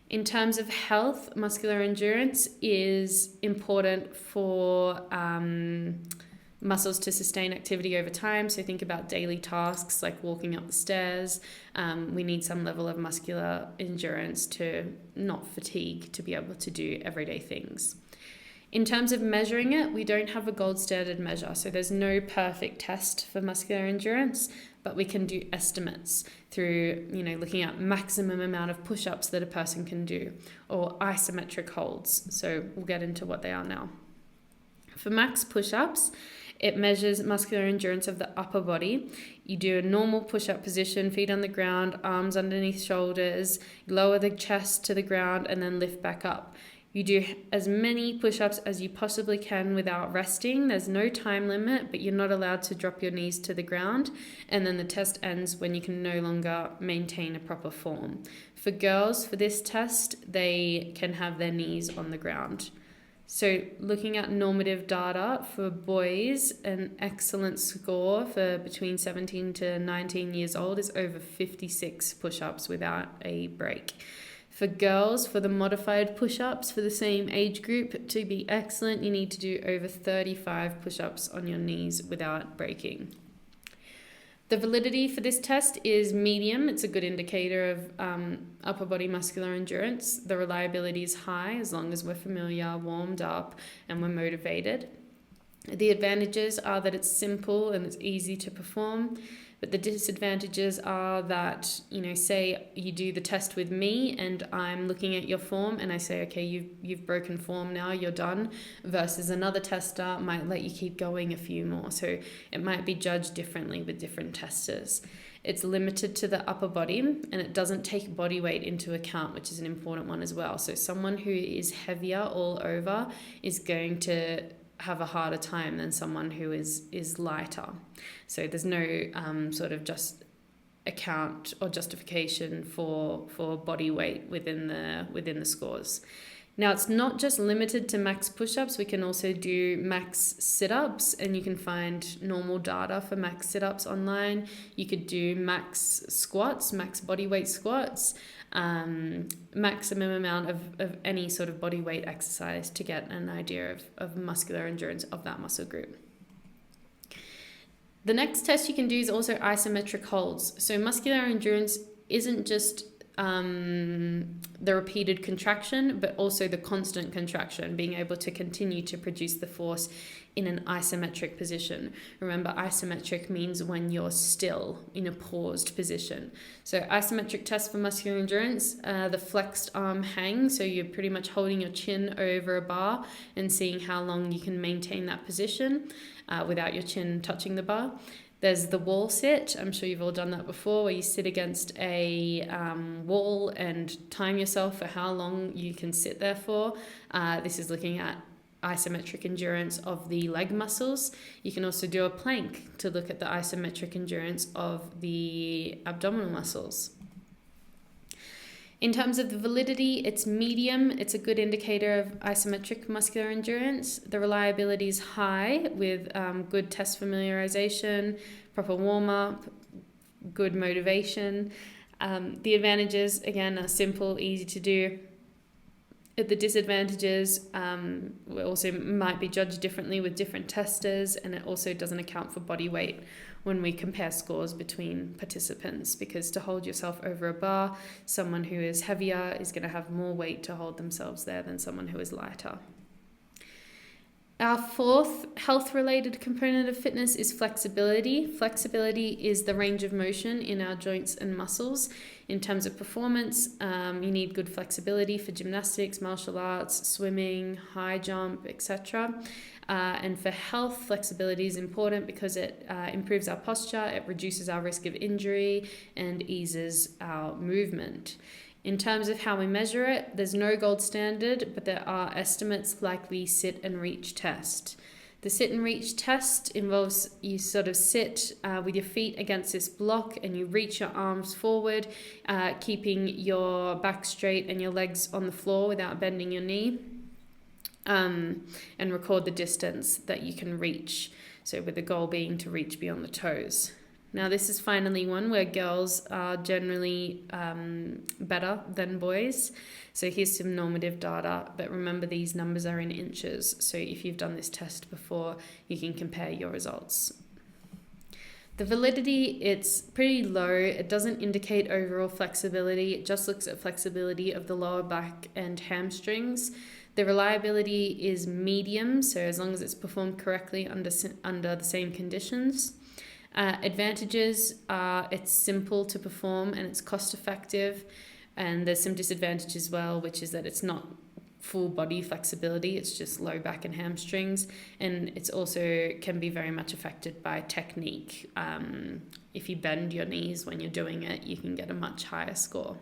In terms of health, muscular endurance is important for muscles to sustain activity over time. So think about daily tasks like walking up the stairs. We need some level of muscular endurance to not fatigue, to be able to do everyday things. In terms of measuring it, we don't have a gold standard measure. So there's no perfect test for muscular endurance, but we can do estimates through, looking at maximum amount of push-ups that a person can do, or isometric holds. So we'll get into what they are now. For max push-ups, it measures muscular endurance of the upper body. You do a normal push-up position, feet on the ground, arms underneath shoulders, lower the chest to the ground, and then lift back up. You do as many push-ups as you possibly can without resting. There's no time limit, but you're not allowed to drop your knees to the ground. And then the test ends when you can no longer maintain a proper form. For girls, for this test, they can have their knees on the ground. So looking at normative data for boys, an excellent score for between 17 to 19 years old is over 56 push-ups without a break. For girls, for the modified push-ups for the same age group to be excellent, you need to do over 35 push-ups on your knees without breaking. The validity for this test is medium. It's a good indicator of upper body muscular endurance. The reliability is high as long as we're familiar, warmed up, and we're motivated. The advantages are that it's simple and it's easy to perform. But the disadvantages are that, say you do the test with me and I'm looking at your form and I say, okay, you've broken form now, you're done, versus another tester might let you keep going a few more. So it might be judged differently with different testers. It's limited to the upper body and it doesn't take body weight into account, which is an important one as well. So someone who is heavier all over is going to have a harder time than someone who is lighter. So there's no sort of just account or justification for body weight within the scores. Now, it's not just limited to max push-ups. We can also do max sit-ups, and you can find normal data for max sit-ups online. You could do max squats, max body weight squats, maximum amount of any sort of body weight exercise to get an idea of muscular endurance of that muscle group. The next test you can do is also isometric holds. So muscular endurance isn't just the repeated contraction, but also the constant contraction, being able to continue to produce the force in an isometric position. Remember, isometric means when you're still in a paused position. So isometric test for muscular endurance, the flexed arm hang, so you're pretty much holding your chin over a bar and seeing how long you can maintain that position without your chin touching the bar. There's the wall sit. I'm sure you've all done that before, where you sit against a wall and time yourself for how long you can sit there for. This is looking at isometric endurance of the leg muscles. You can also do a plank to look at the isometric endurance of the abdominal muscles. In terms of the validity, it's medium. It's a good indicator of isometric muscular endurance. The reliability is high with good test familiarization, proper warm-up, good motivation. The advantages, again, are simple, easy to do. The disadvantages also might be judged differently with different testers, and it also doesn't account for body weight when we compare scores between participants, because to hold yourself over a bar, someone who is heavier is going to have more weight to hold themselves there than someone who is lighter. Our fourth health-related component of fitness is flexibility. Flexibility is the range of motion in our joints and muscles. In terms of performance, you need good flexibility for gymnastics, martial arts, swimming, high jump, etc. And for health, flexibility is important because it improves our posture, it reduces our risk of injury, and eases our movement. In terms of how we measure it, there's no gold standard, but there are estimates like the sit and reach test. The sit and reach test involves you sort of sit with your feet against this block and you reach your arms forward, keeping your back straight and your legs on the floor without bending your knee, and record the distance that you can reach. So with the goal being to reach beyond the toes. Now this is finally one where girls are generally better than boys. So here's some normative data, but remember these numbers are in inches. So if you've done this test before, you can compare your results. The validity, it's pretty low. It doesn't indicate overall flexibility. It just looks at flexibility of the lower back and hamstrings. The reliability is medium, so as long as it's performed correctly under the same conditions. Advantages are it's simple to perform and it's cost effective, and there's some disadvantages as well, which is that it's not full body flexibility, it's just low back and hamstrings, and it's also can be very much affected by technique. If you bend your knees when you're doing it, you can get a much higher score.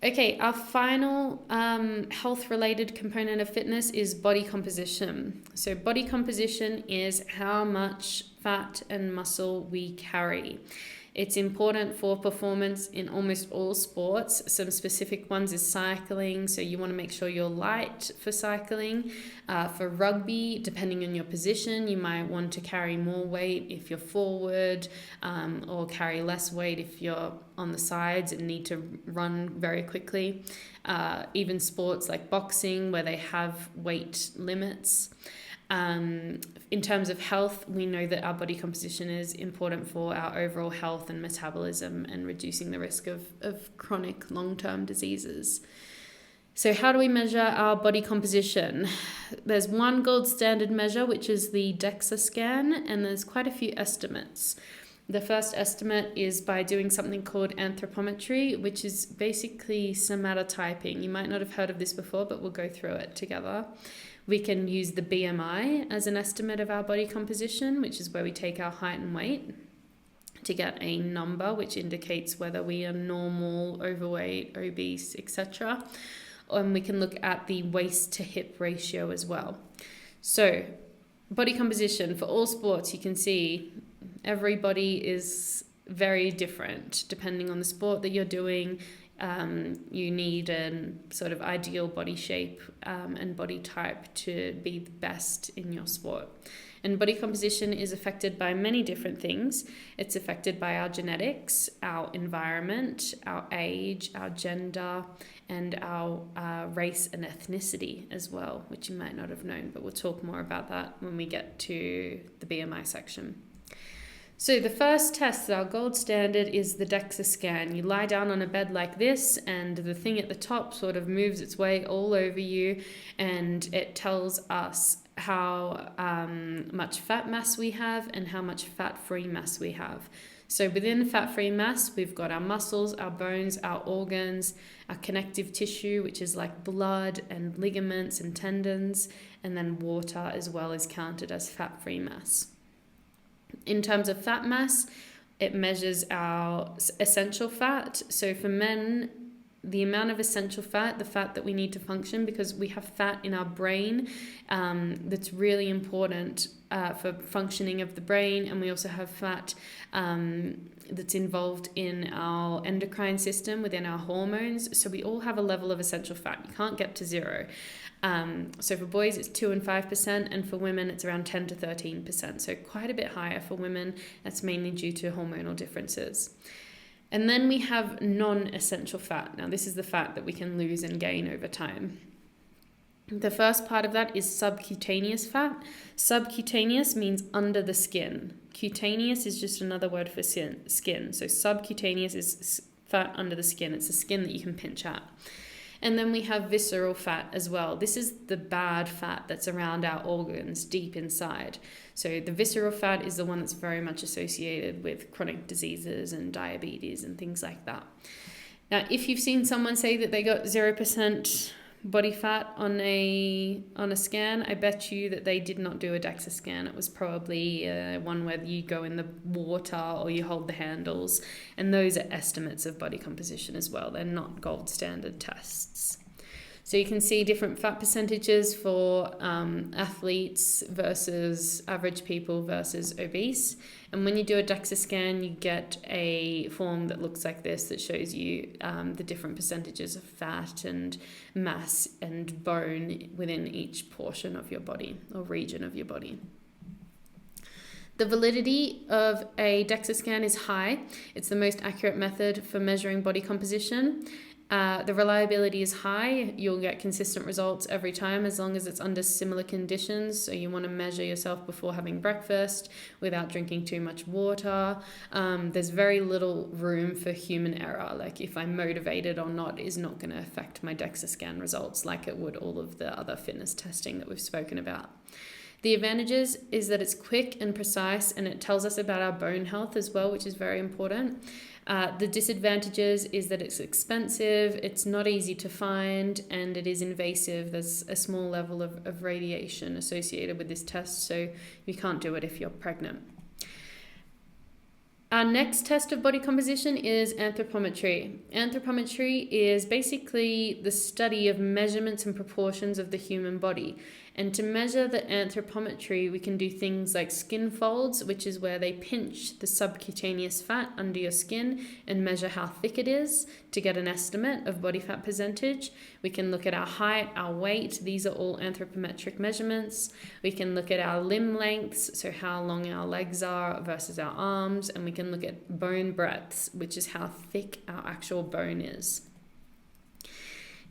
Okay, our final health-related component of fitness is body composition. So body composition is how much fat and muscle we carry. It's important for performance in almost all sports. Some specific ones is cycling, so you want to make sure you're light for cycling. For rugby, depending on your position, you might want to carry more weight if you're forward, or carry less weight if you're on the sides and need to run very quickly. Even sports like boxing, where they have weight limits. In terms of health, we know that our body composition is important for our overall health and metabolism and reducing the risk of chronic long-term diseases. So how do we measure our body composition? There's one gold standard measure, which is the DEXA scan, and there's quite a few estimates. The first estimate is by doing something called anthropometry, which is basically somatotyping. You might not have heard of this before, but we'll go through it together. We can use the BMI as an estimate of our body composition, which is where we take our height and weight to get a number which indicates whether we are normal, overweight, obese, etc. And we can look at the waist to hip ratio as well. So body composition for all sports, you can see everybody is very different depending on the sport that you're doing. You need a sort of ideal body shape and body type to be the best in your sport. And body composition is affected by many different things. It's affected by our genetics, our environment, our age, our gender, and our race and ethnicity as well, which you might not have known, but we'll talk more about that when we get to the BMI section. So the first test, our gold standard, is the DEXA scan. You lie down on a bed like this, and the thing at the top sort of moves its way all over you, and it tells us how much fat mass we have and how much fat-free mass we have. So within fat-free mass, we've got our muscles, our bones, our organs, our connective tissue, which is like blood and ligaments and tendons, and then water as well is counted as fat-free mass. In terms of fat mass, it measures our essential fat. So for men, the amount of essential fat, the fat that we need to function, because we have fat in our brain that's really important for functioning of the brain, and we also have fat that's involved in our endocrine system within our hormones. So we all have a level of essential fat. You can't get to zero. So for boys it's 2 and 5%, and for women it's around 10 to 13%. So quite a bit higher for women. That's mainly due to hormonal differences. And then we have non-essential fat. Now this is the fat that we can lose and gain over time. The first part of that is subcutaneous fat. Subcutaneous means under the skin. Cutaneous is just another word for skin. So subcutaneous is fat under the skin. It's the skin that you can pinch at. And then we have visceral fat as well. This is the bad fat that's around our organs, deep inside. So the visceral fat is the one that's very much associated with chronic diseases and diabetes and things like that. Now, if you've seen someone say that they got 0% body fat on a scan, I bet you that they did not do a DEXA scan. It was probably one where you go in the water or you hold the handles, and those are estimates of body composition as well. They're not gold standard tests. So you can see different fat percentages for athletes versus average people versus obese. And when you do a DEXA scan, you get a form that looks like this that shows you the different percentages of fat and mass and bone within each portion of your body or region of your body. The validity of a DEXA scan is high. It's the most accurate method for measuring body composition. The reliability is high. You'll get consistent results every time as long as it's under similar conditions. So you want to measure yourself before having breakfast without drinking too much water. There's very little room for human error. Like if I'm motivated or not is not going to affect my DEXA scan results like it would all of the other fitness testing that we've spoken about. The advantages is that it's quick and precise, and it tells us about our bone health as well, which is very important. The disadvantages is that it's expensive, it's not easy to find, and it is invasive. There's a small level of radiation associated with this test, so you can't do it if you're pregnant. Our next test of body composition is anthropometry. Anthropometry is basically the study of measurements and proportions of the human body. And to measure the anthropometry, we can do things like skin folds, which is where they pinch the subcutaneous fat under your skin and measure how thick it is to get an estimate of body fat percentage. We can look at our height, our weight. These are all anthropometric measurements. We can look at our limb lengths, so how long our legs are versus our arms. And we can look at bone breadths, which is how thick our actual bone is.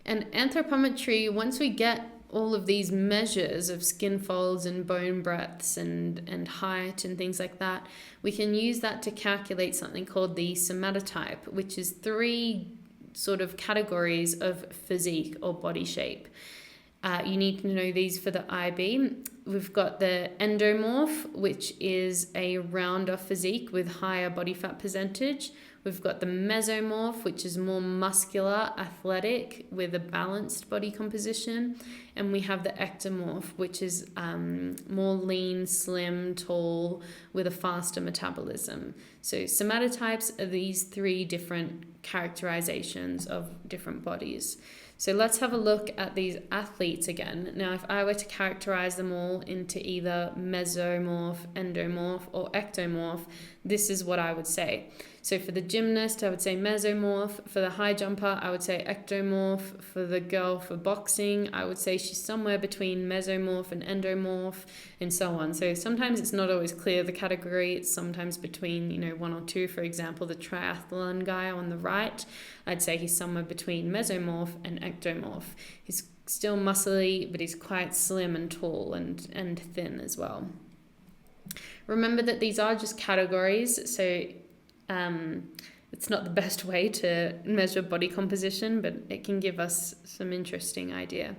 And anthropometry, once we get all of these measures of skin folds and bone breadths and height and things like that, we can use that to calculate something called the somatotype, which is 3 sort of categories of physique or body shape. You need to know these for the IB. We've got the endomorph, which is a rounder physique with higher body fat percentage. We've got the mesomorph, which is more muscular, athletic, with a balanced body composition. And we have the ectomorph, which is more lean, slim, tall, with a faster metabolism. So somatotypes are these 3 different characterizations of different bodies. So let's have a look at these athletes again. Now, if I were to characterize them all into either mesomorph, endomorph, or ectomorph, this is what I would say. So for the gymnast, I would say mesomorph. For the high jumper, I would say ectomorph. For the girl for boxing, I would say she's somewhere between mesomorph and endomorph, and so on. So sometimes it's not always clear the category. It's sometimes between, 1 or 2. For example, the triathlon guy on the right, I'd say he's somewhere between mesomorph and ectomorph. He's still muscly, but he's quite slim and tall and thin as well. Remember that these are just categories, so it's not the best way to measure body composition, but it can give us some interesting idea.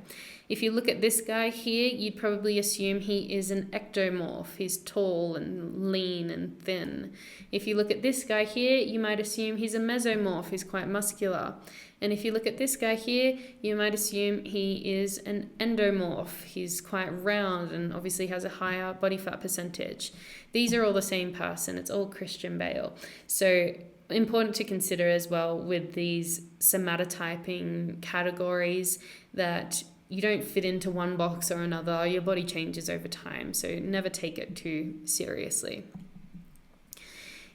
If you look at this guy here, you'd probably assume he is an ectomorph. He's tall and lean and thin. If you look at this guy here, you might assume he's a mesomorph. He's quite muscular. And if you look at this guy here, you might assume he is an endomorph. He's quite round and obviously has a higher body fat percentage. These are all the same person. It's all Christian Bale. So important to consider as well with these somatotyping categories that you don't fit into one box or another. Your body changes over time, so never take it too seriously.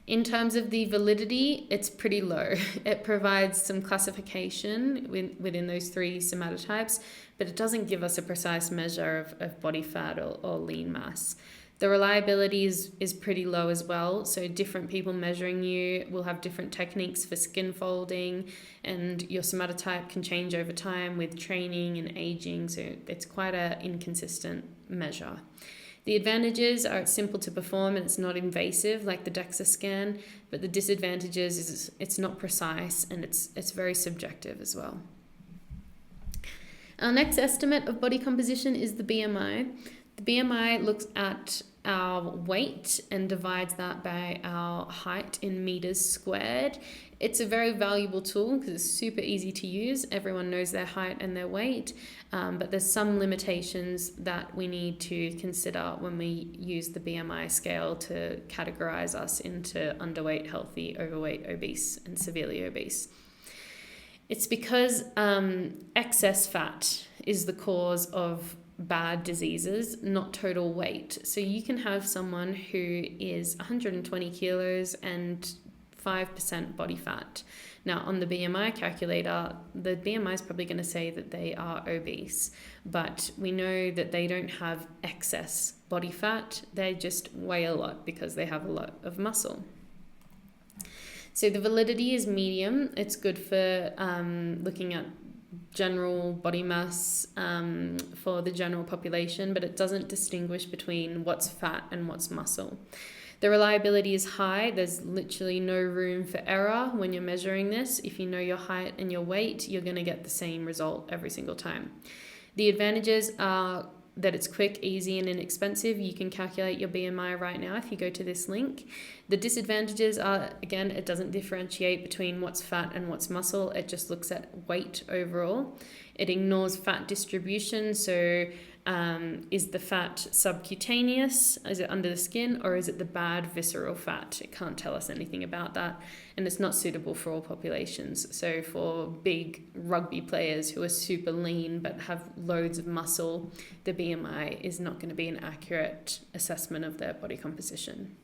In terms of the validity, it's pretty low. It provides some classification within those three somatotypes, but it doesn't give us a precise measure of body fat or lean mass. The reliability is pretty low as well, so different people measuring you will have different techniques for skin folding, and your somatotype can change over time with training and aging, so it's quite an inconsistent measure. The advantages are it's simple to perform and it's not invasive like the DEXA scan, but the disadvantages is it's not precise and it's very subjective as well. Our next estimate of body composition is the BMI. The BMI looks at our weight and divides that by our height in meters squared. It's a very valuable tool because it's super easy to use. Everyone knows their height and their weight, but there's some limitations that we need to consider when we use the BMI scale to categorize us into underweight, healthy, overweight, obese, and severely obese. It's because excess fat is the cause of bad diseases, not total weight. So you can have someone who is 120 kilos and 5% body fat. Now, on the BMI calculator, the BMI is probably going to say that they are obese, but we know that they don't have excess body fat. They just weigh a lot because they have a lot of muscle. So the validity is medium. It's good for looking at general body mass for the general population, but it doesn't distinguish between what's fat and what's muscle. The reliability is high. There's literally no room for error when you're measuring this. If you know your height and your weight, you're going to get the same result every single time. The advantages are that it's quick, easy, and inexpensive. You can calculate your BMI right now if you go to this link. The disadvantages are, again, it doesn't differentiate between what's fat and what's muscle. It just looks at weight overall. It ignores fat distribution. So is the fat subcutaneous? Is it under the skin, or is it the bad visceral fat? It can't tell us anything about that, and it's not suitable for all populations. So for big rugby players who are super lean but have loads of muscle, the BMI is not going to be an accurate assessment of their body composition.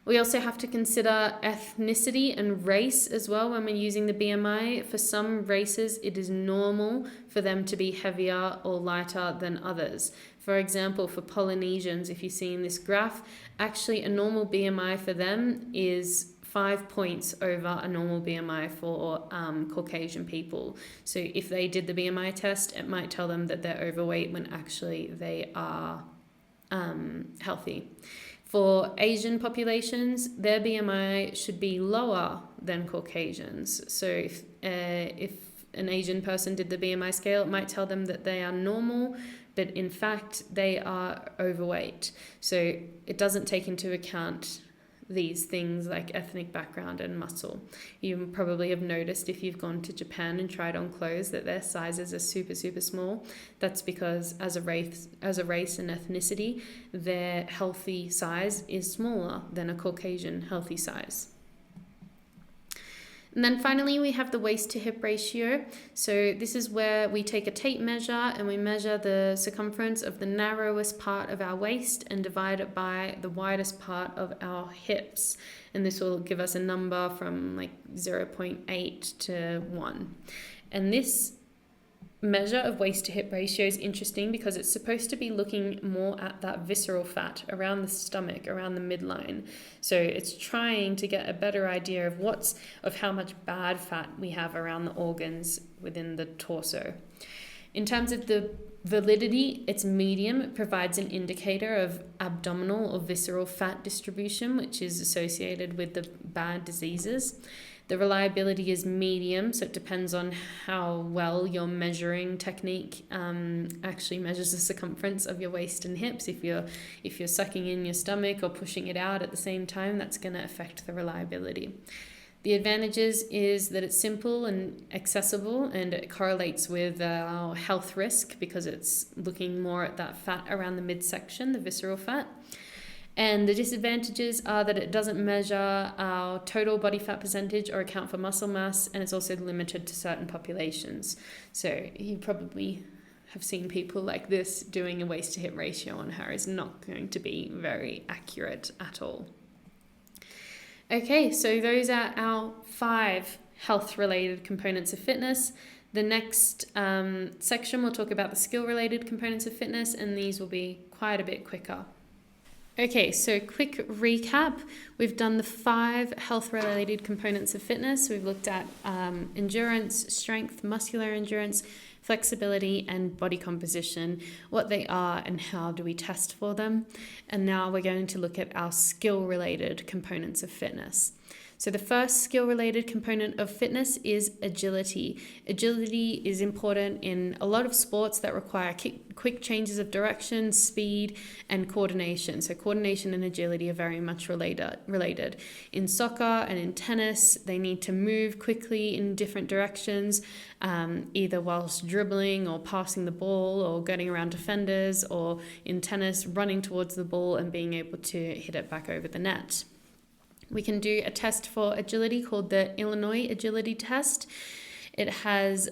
We also have to consider ethnicity and race as well when we're using the BMI. For some races, it is normal for them to be heavier or lighter than others. For example, for Polynesians, if you see in this graph, actually a normal BMI for them is 5 points over a normal BMI for Caucasian people. So if they did the BMI test, it might tell them that they're overweight when actually they are healthy. For Asian populations, their BMI should be lower than Caucasians. So if an Asian person did the BMI scale, it might tell them that they are normal, but in fact, they are overweight. So it doesn't take into account these things like ethnic background and muscle. You probably have noticed if you've gone to Japan and tried on clothes that their sizes are super, super small. That's because as a race and ethnicity, their healthy size is smaller than a Caucasian healthy size. And then finally, we have the waist to hip ratio. So this is where we take a tape measure and we measure the circumference of the narrowest part of our waist and divide it by the widest part of our hips. And this will give us a number from like 0.8 to 1. And this measure of waist to hip ratio is interesting because it's supposed to be looking more at that visceral fat around the stomach, around the midline. So it's trying to get a better idea of how much bad fat we have around the organs within the torso. In terms of the Validity, it's medium. It provides an indicator of abdominal or visceral fat distribution, which is associated with the bad diseases. The reliability is medium, so it depends on how well your measuring technique actually measures the circumference of your waist and hips. If you're sucking in your stomach or pushing it out at the same time, that's going to affect the reliability. The advantages is that it's simple and accessible, and it correlates with our health risk because it's looking more at that fat around the midsection, the visceral fat. And the disadvantages are that it doesn't measure our total body fat percentage or account for muscle mass, and it's also limited to certain populations. So you probably have seen people like this doing a waist to hip ratio on her is not going to be very accurate at all. Okay, so those are our 5 health-related components of fitness. The next section will talk about the skill-related components of fitness, and these will be quite a bit quicker. Okay, so quick recap. We've done the 5 health-related components of fitness. We've looked at endurance, strength, muscular endurance, flexibility, and body composition, what they are and how do we test for them. And now we're going to look at our skill-related components of fitness. So the first skill-related component of fitness is agility. Agility is important in a lot of sports that require quick changes of direction, speed, and coordination. So coordination and agility are very much related. In soccer and in tennis, they need to move quickly in different directions, either whilst dribbling or passing the ball or getting around defenders, or in tennis, running towards the ball and being able to hit it back over the net. We can do a test for agility called the Illinois Agility Test. It has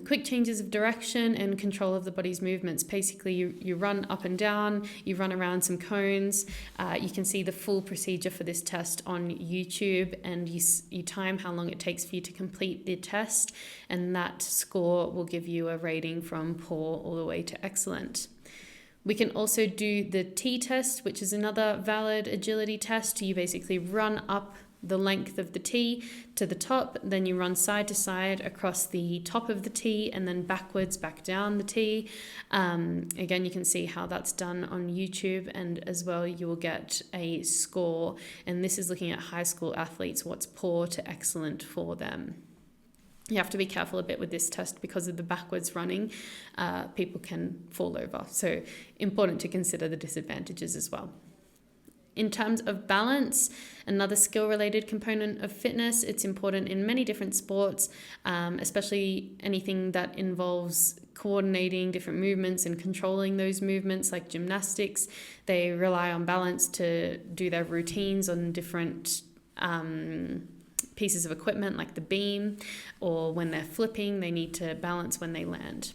quick changes of direction and control of the body's movements. Basically, you run up and down, you run around some cones. You can see the full procedure for this test on YouTube, and you time how long it takes for you to complete the test, and that score will give you a rating from poor all the way to excellent. We can also do the T-test, which is another valid agility test. You basically run up the length of the T to the top, then you run side to side across the top of the T and then backwards back down the T. Again, you can see how that's done on YouTube, and as well you will get a score. And this is looking at high school athletes, what's poor to excellent for them. You have to be careful a bit with this test because of the backwards running. People can fall over. So important to consider the disadvantages as well. In terms of balance, another skill-related component of fitness, it's important in many different sports, especially anything that involves coordinating different movements and controlling those movements, like gymnastics. They rely on balance to do their routines on different pieces of equipment like the beam, or when they're flipping, they need to balance when they land.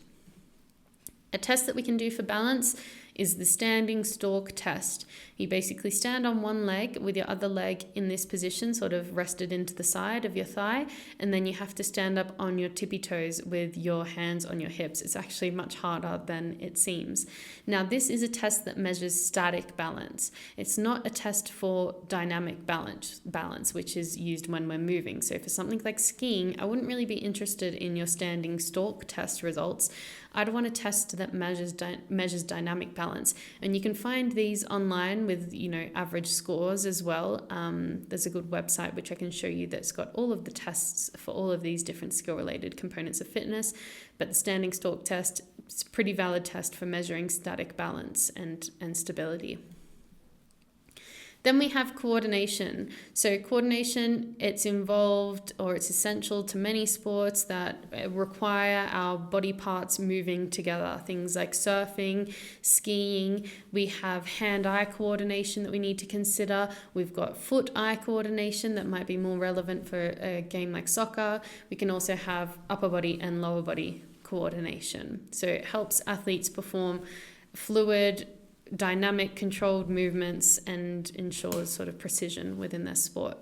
A test that we can do for balance is the standing stalk test. You basically stand on one leg with your other leg in this position, sort of rested into the side of your thigh, and then you have to stand up on your tippy toes with your hands on your hips. It's actually much harder than it seems. Now, this is a test that measures static balance. It's not a test for dynamic balance, which is used when we're moving. So for something like skiing, I wouldn't really be interested in your standing stalk test results. I'd want a test that measures dynamic balance, and you can find these online with average scores as well. There's a good website which I can show you that's got all of the tests for all of these different skill-related components of fitness. But the standing stalk test is a pretty valid test for measuring static balance and stability. Then we have coordination. So coordination, it's involved, or it's essential to many sports that require our body parts moving together. Things like surfing, skiing. We have hand-eye coordination that we need to consider. We've got foot-eye coordination that might be more relevant for a game like soccer. We can also have upper body and lower body coordination. So it helps athletes perform fluid, dynamic, controlled movements and ensures sort of precision within their sport.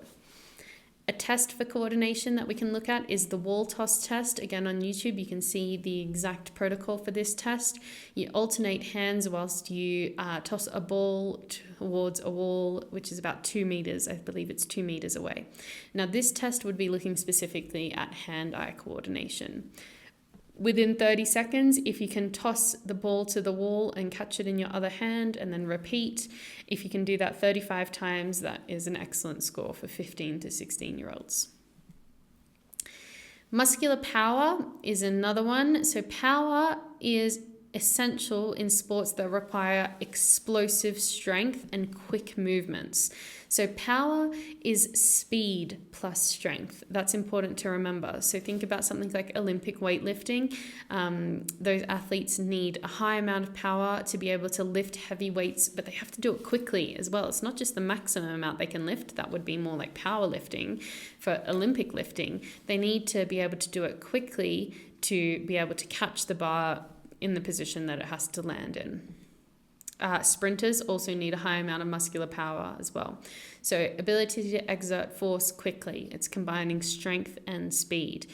A test for coordination that we can look at is the wall toss test. Again, on YouTube, you can see the exact protocol for this test. You alternate hands whilst you toss a ball towards a wall, which is about 2 meters. I believe it's 2 meters away. Now, this test would be looking specifically at hand-eye coordination. within 30 seconds, if you can toss the ball to the wall and catch it in your other hand and then repeat, if you can do that 35 times, that is an excellent score for 15 to 16-year-olds. Muscular power is another one. So power is essential in sports that require explosive strength and quick movements. So power is speed plus strength. That's important to remember. So think about something like Olympic weightlifting. Those athletes need a high amount of power to be able to lift heavy weights, but they have to do it quickly as well. It's not just the maximum amount they can lift. That would be more like powerlifting. For Olympic lifting, they need to be able to do it quickly to be able to catch the bar in the position that it has to land in. Sprinters also need a high amount of muscular power as well. So ability to exert force quickly. It's combining strength and speed.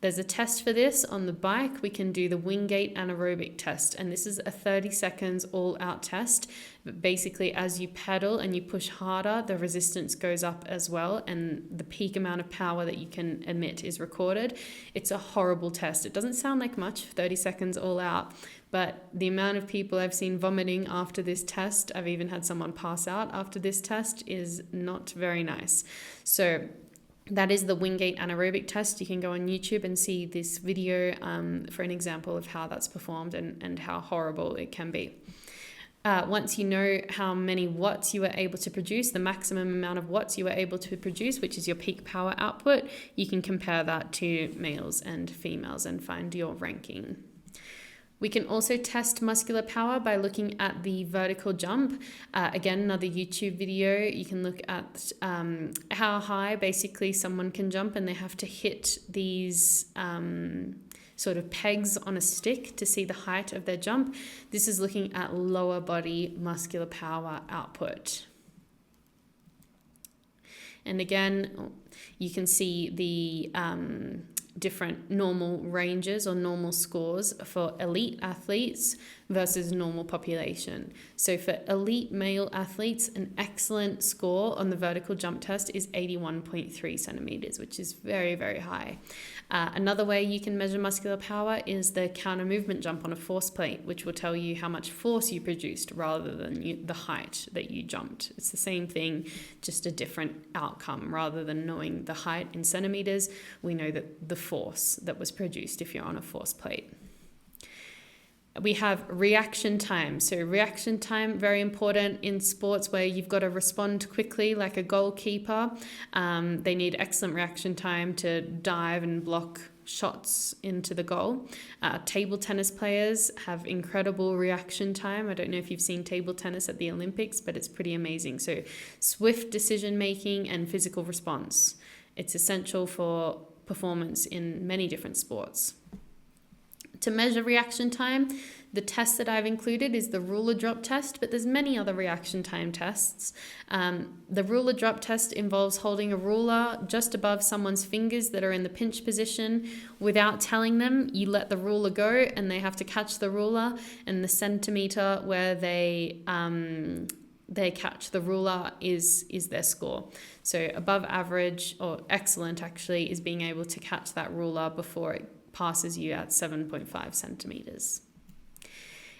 There's a test for this on the bike. We can do the Wingate anaerobic test, and this is a 30 seconds all-out test. But basically, as you pedal and you push harder, the resistance goes up as well, and the peak amount of power that you can emit is recorded. It's a horrible test. It doesn't sound like much, 30 seconds all out, but the amount of people I've seen vomiting after this test, I've even had someone pass out after this test, is not very nice. So that is the Wingate anaerobic test. You can go on YouTube and see this video for an example of how that's performed and how horrible it can be. Once you know how many watts you were able to produce, the maximum amount of watts you were able to produce, which is your peak power output, you can compare that to males and females and find your ranking. We can also test muscular power by looking at the vertical jump. Again, another YouTube video. You can look at how high basically someone can jump, and they have to hit these sort of pegs on a stick to see the height of their jump. This is looking at lower body muscular power output. And again, you can see the different normal ranges or normal scores for elite athletes versus normal population. So for elite male athletes, an excellent score on the vertical jump test is 81.3 centimeters, which is very, very high. Another way you can measure muscular power is the counter movement jump on a force plate, which will tell you how much force you produced rather than the height that you jumped. It's the same thing, just a different outcome. Rather than knowing the height in centimeters, we know that the force that was produced if you're on a force plate. We have reaction time. So reaction time, very important in sports where you've got to respond quickly, like a goalkeeper. They need excellent reaction time to dive and block shots into the goal. Table tennis players have incredible reaction time. I don't know if you've seen table tennis at the Olympics, but it's pretty amazing. So swift decision making and physical response. It's essential for performance in many different sports. To measure reaction time, the test that I've included is the ruler drop test, but there's many other reaction time tests. The ruler drop test involves holding a ruler just above someone's fingers that are in the pinch position. Without telling them, you let the ruler go and they have to catch the ruler, and the centimeter where they catch the ruler is their score. So above average, or excellent actually, is being able to catch that ruler before it passes you at 7.5 centimeters.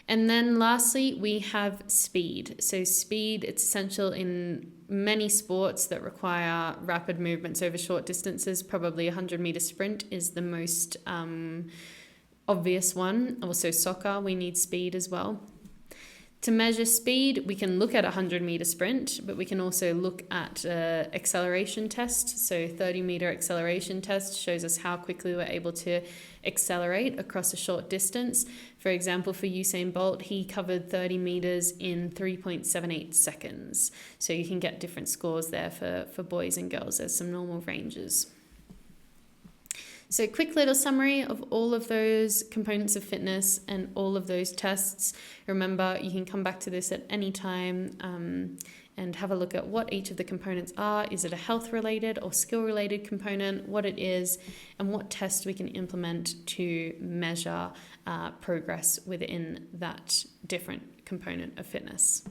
And then lastly, we have speed. So speed, it's essential in many sports that require rapid movements over short distances. Probably a 100-meter sprint is the most obvious one. Also soccer, we need speed as well. To measure speed, we can look at a 100-meter sprint, but we can also look at acceleration test. So 30-meter acceleration test shows us how quickly we're able to accelerate across a short distance. For example, for Usain Bolt, he covered 30 meters in 3.78 seconds. So you can get different scores there for boys and girls. There's some normal ranges. So quick little summary of all of those components of fitness and all of those tests. Remember, you can come back to this at any time and have a look at what each of the components are. Is it a health-related or skill-related component, what it is, and what tests we can implement to measure progress within that different component of fitness.